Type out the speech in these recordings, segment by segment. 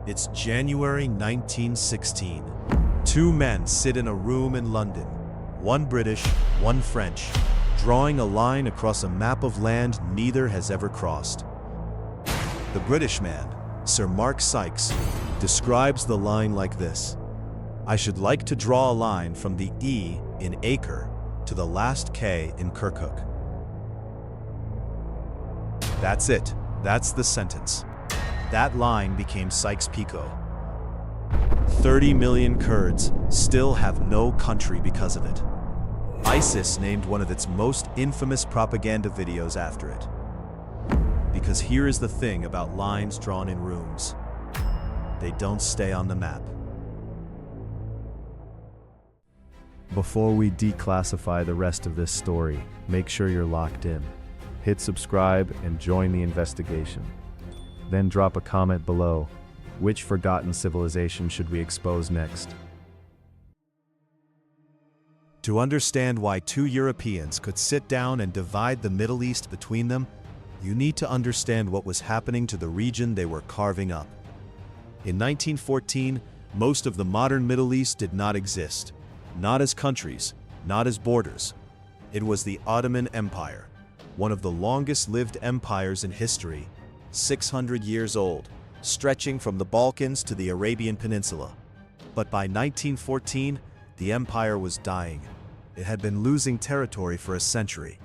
It's January 1916. Two men sit in a room in London, one British, one French, drawing a line across a map of land neither has ever crossed. The British man, Sir Mark Sykes, describes the line like this: "I should like to draw a line from the E in acre to the last K in Kirkuk." That's it. That's the sentence. That line became Sykes Picot. 30 million Kurds still have no country because of it. ISIS named one of its most infamous propaganda videos after it. Because here is the thing about lines drawn in rooms: they don't stay on the map. Before we declassify the rest of this story, make sure you're locked in. Hit subscribe and join the investigation. Then drop a comment below. Which forgotten civilization should we expose next? To understand why two Europeans could sit down and divide the Middle East between them, you need to understand what was happening to the region they were carving up. In 1914, most of the modern Middle East did not exist. Not as countries, not as borders. It was the Ottoman Empire, one of the longest-lived empires in history, 600 years old, stretching from the Balkans to the Arabian Peninsula. But by 1914, the empire was dying. It had been losing territory for a century.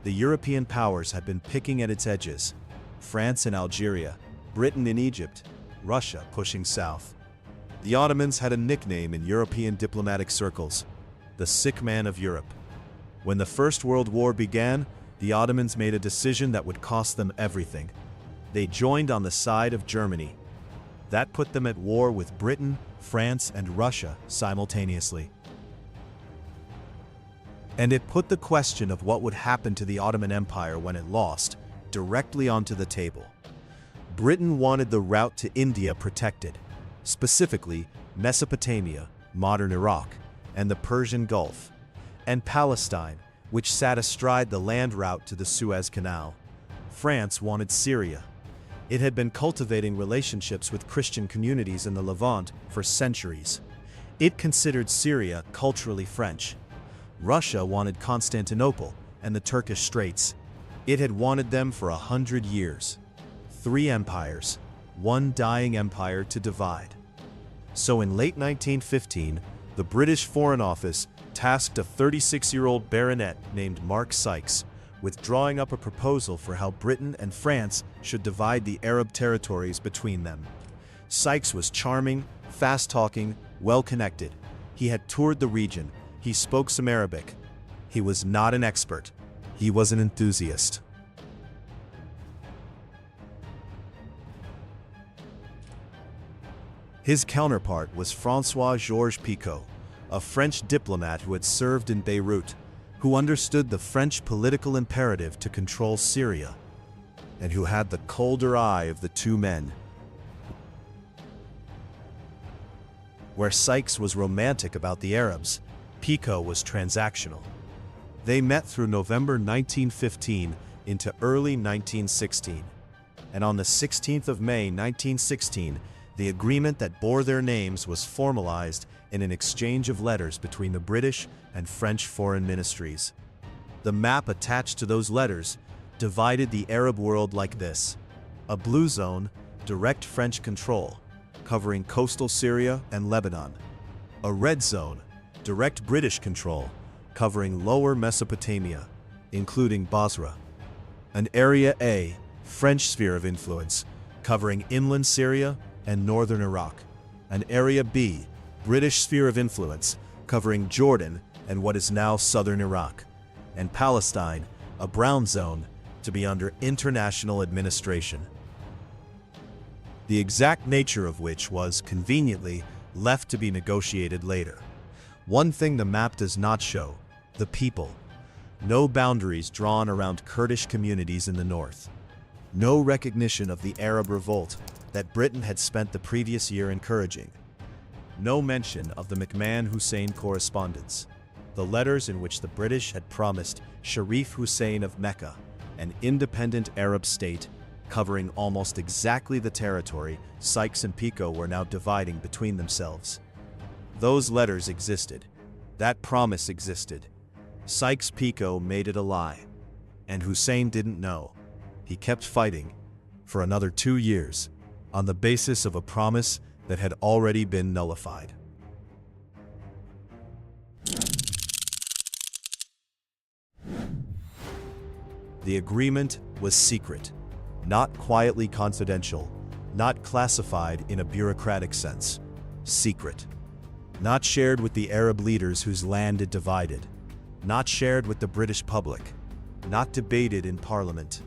The European powers had been picking at its edges: France and Algeria, Britain and Egypt, Russia pushing south. The Ottomans had a nickname in European diplomatic circles: the sick man of Europe. When the First World War began, the Ottomans made a decision that would cost them everything. They joined on the side of Germany. That put them at war with Britain, France, and Russia simultaneously. And it put the question of what would happen to the Ottoman Empire when it lost directly onto the table. Britain wanted the route to India protected, specifically Mesopotamia, modern Iraq, and the Persian Gulf, and Palestine, which sat astride the land route to the Suez Canal. France wanted Syria. It had been cultivating relationships with Christian communities in the Levant for centuries. It considered Syria culturally French. Russia wanted Constantinople and the Turkish Straits. It had wanted them for 100 years. 3 empires, one dying empire to divide. So in late 1915, the British Foreign Office tasked a 36-year-old baronet named Mark Sykes with drawing up a proposal for how Britain and France should divide the Arab territories between them. Sykes was charming, fast-talking, well-connected. He had toured the region. He spoke some Arabic. He was not an expert. He was an enthusiast. His counterpart was François-Georges Picot, a French diplomat who had served in Beirut, who understood the French political imperative to control Syria, and who had the colder eye of the two men. Where Sykes was romantic about the Arabs, Picot was transactional. They met through November 1915 into early 1916, and on the 16th of May 1916, the agreement that bore their names was formalized in an exchange of letters between the British and French foreign ministries. The map attached to those letters divided the Arab world like this: a blue zone, direct French control, covering coastal Syria and Lebanon; a red zone, direct British control, covering lower Mesopotamia, including Basra; an Area A, French sphere of influence, covering inland Syria and northern Iraq; an Area B, British sphere of influence, covering Jordan and what is now southern Iraq; and Palestine, a brown zone, to be under international administration. The exact nature of which was, conveniently, left to be negotiated later. One thing the map does not show: the people. No boundaries drawn around Kurdish communities in the north. No recognition of the Arab revolt that Britain had spent the previous year encouraging. No mention of the McMahon-Hussein correspondence, the letters in which the British had promised Sharif Hussein of Mecca, an independent Arab state, covering almost exactly the territory Sykes and Picot were now dividing between themselves. Those letters existed. That promise existed. Sykes Picot made it a lie. And Hussein didn't know. He kept fighting for another 2 years on the basis of a promise that had already been nullified. The agreement was secret, not quietly confidential, not classified in a bureaucratic sense. Secret. Not shared with the Arab leaders whose land it divided. Not shared with the British public. Not debated in Parliament.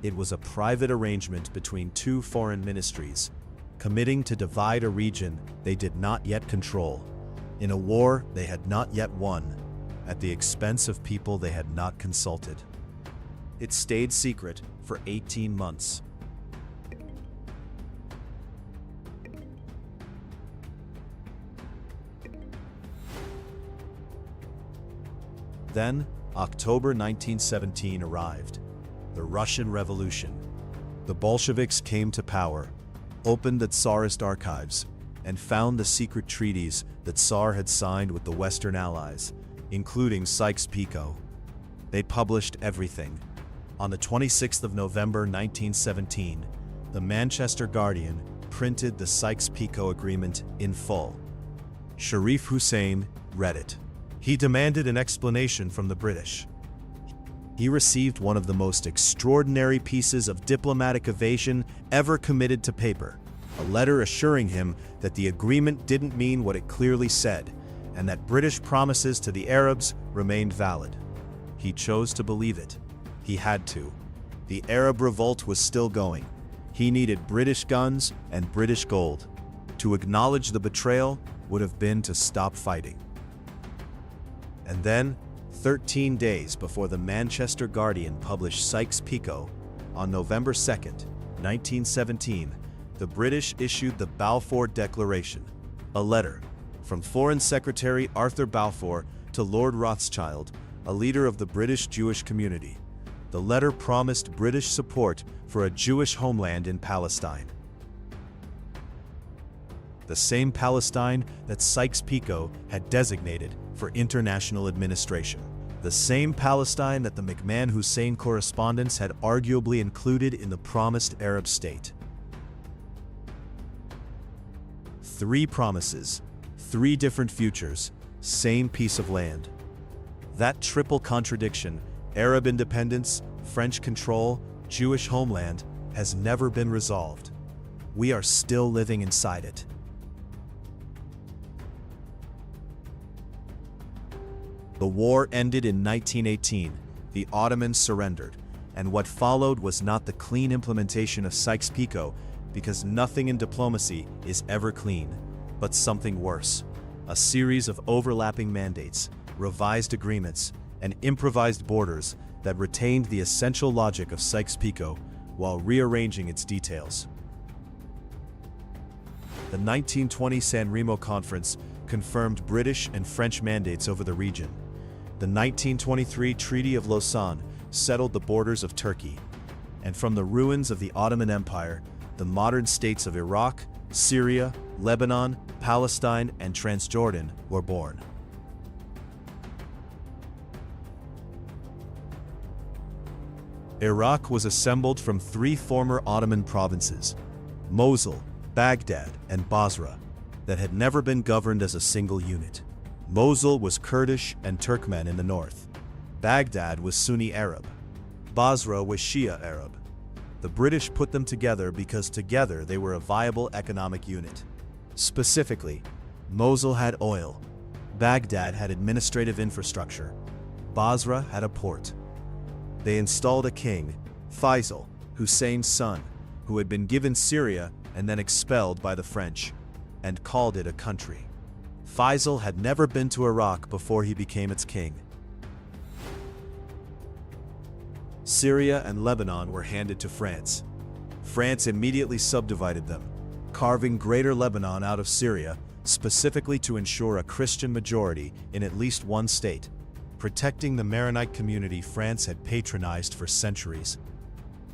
It was a private arrangement between two foreign ministries, committing to divide a region they did not yet control, in a war they had not yet won, at the expense of people they had not consulted. It stayed secret for 18 months. Then, October 1917 arrived. The Russian Revolution. The Bolsheviks came to power, opened the Tsarist archives, and found the secret treaties that Tsar had signed with the Western Allies, including Sykes Picot. They published everything. On the 26th of November 1917, the Manchester Guardian printed the Sykes Picot Agreement in full. Sharif Hussein read it. He demanded an explanation from the British. He received one of the most extraordinary pieces of diplomatic evasion ever committed to paper, a letter assuring him that the agreement didn't mean what it clearly said, and that British promises to the Arabs remained valid. He chose to believe it. He had to. The Arab revolt was still going. He needed British guns and British gold. To acknowledge the betrayal would have been to stop fighting. And then, 13 days before the Manchester Guardian published Sykes Picot, on November 2nd, 1917, the British issued the Balfour Declaration, a letter from Foreign Secretary Arthur Balfour to Lord Rothschild, a leader of the British Jewish community. The letter promised British support for a Jewish homeland in Palestine. The same Palestine that Sykes Picot had designated for international administration. The same Palestine that the McMahon-Hussein correspondence had arguably included in the promised Arab state. 3 promises, 3 different futures, same piece of land. That triple contradiction, Arab independence, French control, Jewish homeland, has never been resolved. We are still living inside it. The war ended in 1918, the Ottomans surrendered, and what followed was not the clean implementation of Sykes Picot, because nothing in diplomacy is ever clean, but something worse. A series of overlapping mandates, revised agreements, and improvised borders that retained the essential logic of Sykes Picot while rearranging its details. The 1920 San Remo Conference confirmed British and French mandates over the region. The 1923 Treaty of Lausanne settled the borders of Turkey, and from the ruins of the Ottoman Empire, the modern states of Iraq, Syria, Lebanon, Palestine, and Transjordan were born. Iraq was assembled from 3 former Ottoman provinces, Mosul, Baghdad, and Basra, that had never been governed as a single unit. Mosul was Kurdish and Turkmen in the north. Baghdad was Sunni Arab. Basra was Shia Arab. The British put them together because together they were a viable economic unit. Specifically, Mosul had oil, Baghdad had administrative infrastructure, Basra had a port. They installed a king, Faisal, Hussein's son, who had been given Syria and then expelled by the French, and called it a country. Faisal had never been to Iraq before he became its king. Syria and Lebanon were handed to France. France immediately subdivided them, carving Greater Lebanon out of Syria, specifically to ensure a Christian majority in at least one state, protecting the Maronite community France had patronized for centuries.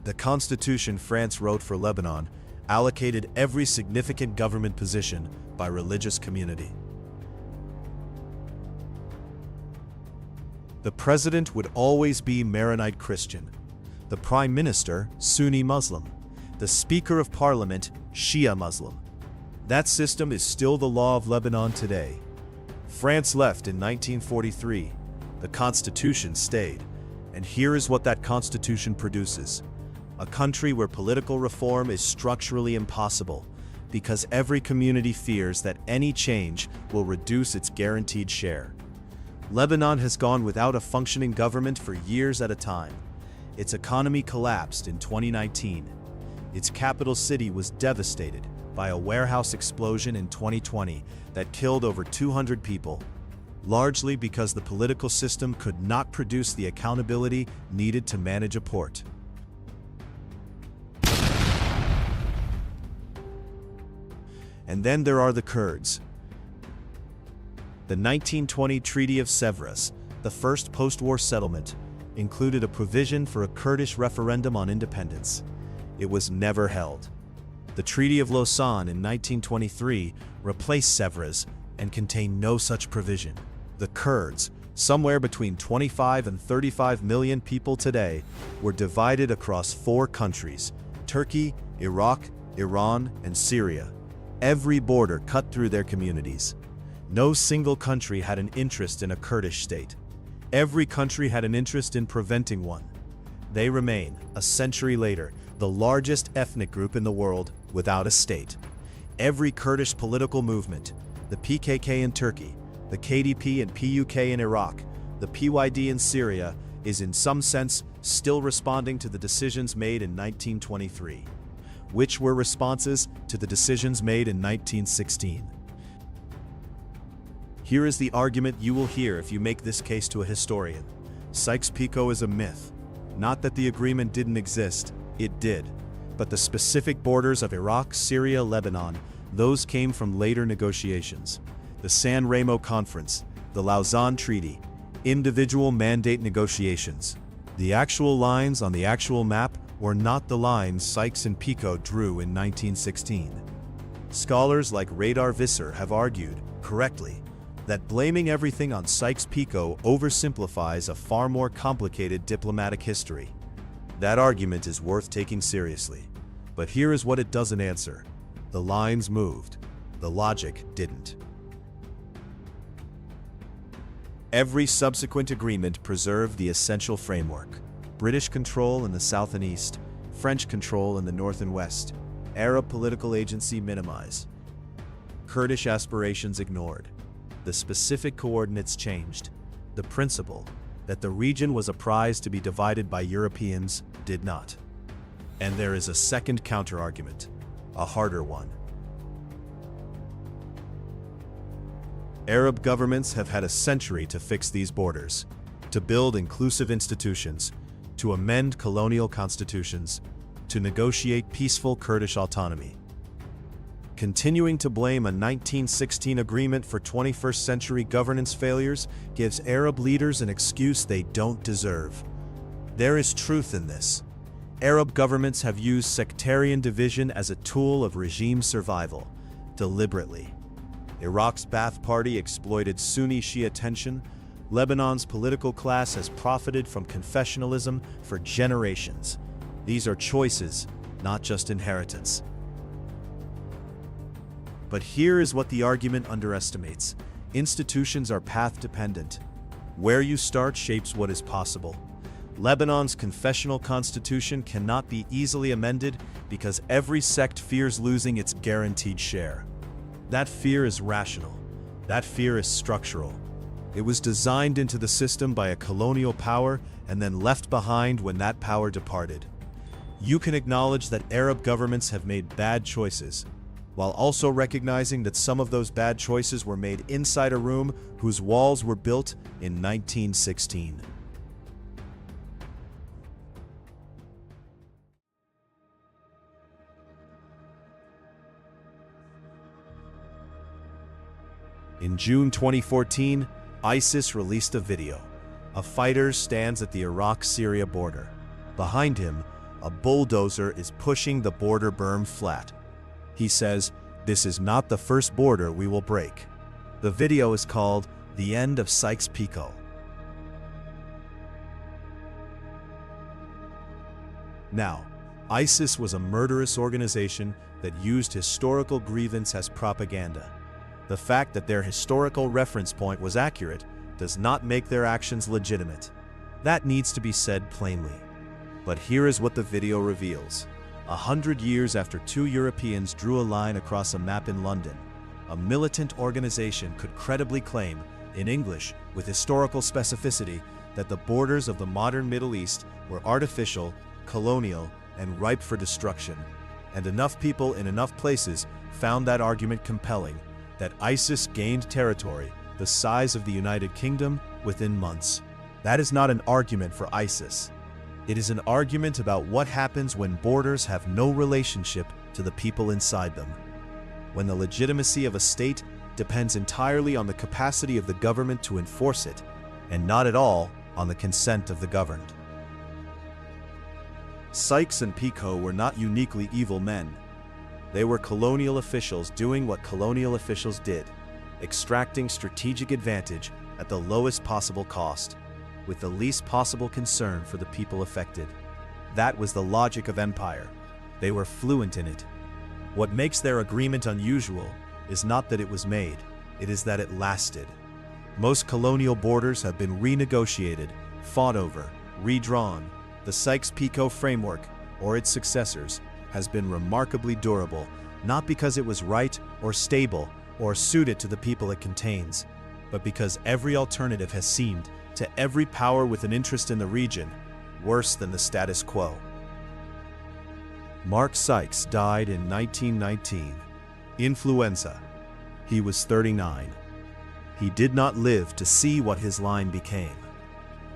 The constitution France wrote for Lebanon allocated every significant government position by religious community. The president would always be Maronite Christian, the prime minister Sunni Muslim, the speaker of parliament Shia Muslim. That system is still the law of Lebanon today. France left in 1943. The constitution stayed. And here is what that constitution produces: a country where political reform is structurally impossible because every community fears that any change will reduce its guaranteed share. Lebanon has gone without a functioning government for years at a time. Its economy collapsed in 2019. Its capital city was devastated by a warehouse explosion in 2020 that killed over 200 people, largely because the political system could not produce the accountability needed to manage a port. And then there are the Kurds. The 1920 Treaty of Sèvres, the first post-war settlement, included a provision for a Kurdish referendum on independence. It was never held. The Treaty of Lausanne in 1923 replaced Sèvres and contained no such provision. The Kurds, somewhere between 25 and 35 million people today, were divided across 4 countries: Turkey, Iraq, Iran, and Syria. Every border cut through their communities. No single country had an interest in a Kurdish state. Every country had an interest in preventing one. They remain, a century later, the largest ethnic group in the world without a state. Every Kurdish political movement, the PKK in Turkey, the KDP and PUK in Iraq, the PYD in Syria, is in some sense still responding to the decisions made in 1923, which were responses to the decisions made in 1916. Here is the argument you will hear if you make this case to a historian. Sykes Picot is a myth. Not that the agreement didn't exist, it did. But the specific borders of Iraq, Syria, Lebanon, those came from later negotiations. The San Remo Conference, the Lausanne Treaty, individual mandate negotiations. The actual lines on the actual map were not the lines Sykes and Picot drew in 1916. Scholars like Radar Visser have argued, correctly, that blaming everything on Sykes-Picot oversimplifies a far more complicated diplomatic history. That argument is worth taking seriously. But here is what it doesn't answer. The lines moved. The logic didn't. Every subsequent agreement preserved the essential framework: British control in the south and east, French control in the north and west, Arab political agency minimized, Kurdish aspirations ignored. The specific coordinates changed. The principle that the region was a prize to be divided by Europeans did not. And there is a second counterargument, a harder one. Arab governments have had a century to fix these borders, to build inclusive institutions, to amend colonial constitutions, to negotiate peaceful Kurdish autonomy. Continuing to blame a 1916 agreement for 21st century governance failures gives Arab leaders an excuse they don't deserve. There is truth in this. Arab governments have used sectarian division as a tool of regime survival, deliberately. Iraq's Ba'ath Party exploited Sunni-Shia tension. Lebanon's political class has profited from confessionalism for generations. These are choices, not just inheritance. But here is what the argument underestimates. Institutions are path-dependent. Where you start shapes what is possible. Lebanon's confessional constitution cannot be easily amended because every sect fears losing its guaranteed share. That fear is rational. That fear is structural. It was designed into the system by a colonial power and then left behind when that power departed. You can acknowledge that Arab governments have made bad choices, while also recognizing that some of those bad choices were made inside a room whose walls were built in 1916. In June 2014, ISIS released a video. A fighter stands at the Iraq-Syria border. Behind him, a bulldozer is pushing the border berm flat. He says, "This is not the first border we will break." The video is called "The End of Sykes Picot." Now, ISIS was a murderous organization that used historical grievance as propaganda. The fact that their historical reference point was accurate does not make their actions legitimate. That needs to be said plainly. But here is what the video reveals. 100 years after two Europeans drew a line across a map in London, a militant organization could credibly claim, in English with historical specificity, that the borders of the modern Middle East were artificial, colonial, and ripe for destruction. And enough people in enough places found that argument compelling that ISIS gained territory the size of the United Kingdom within months. That is not an argument for ISIS. It is an argument about what happens when borders have no relationship to the people inside them. When the legitimacy of a state depends entirely on the capacity of the government to enforce it, and not at all on the consent of the governed. Sykes and Picot were not uniquely evil men. They were colonial officials doing what colonial officials did, extracting strategic advantage at the lowest possible cost, with the least possible concern for the people affected. That was the logic of empire. They were fluent in it. What makes their agreement unusual is not that it was made, it is that it lasted. Most colonial borders have been renegotiated, fought over, redrawn. The Sykes-Picot framework, or its successors, has been remarkably durable, not because it was right or stable or suited to the people it contains, but because every alternative has seemed, to every power with an interest in the region, worse than the status quo. Mark Sykes died in 1919. Influenza. He was 39. He did not live to see what his line became.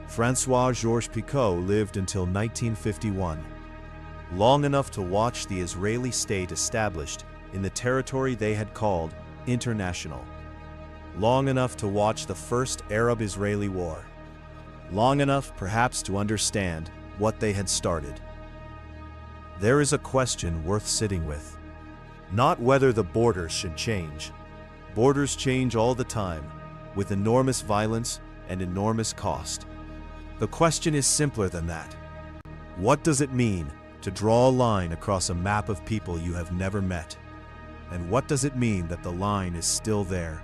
François-Georges Picot lived until 1951, long enough to watch the Israeli state established in the territory they had called international, long enough to watch the first Arab-Israeli war, long enough perhaps to understand what they had started. There is a question worth sitting with. Not whether the borders should change. Borders change all the time, with enormous violence and enormous cost. The question is simpler than that. What does it mean to draw a line across a map of people you have never met? And what does it mean that the line is still there?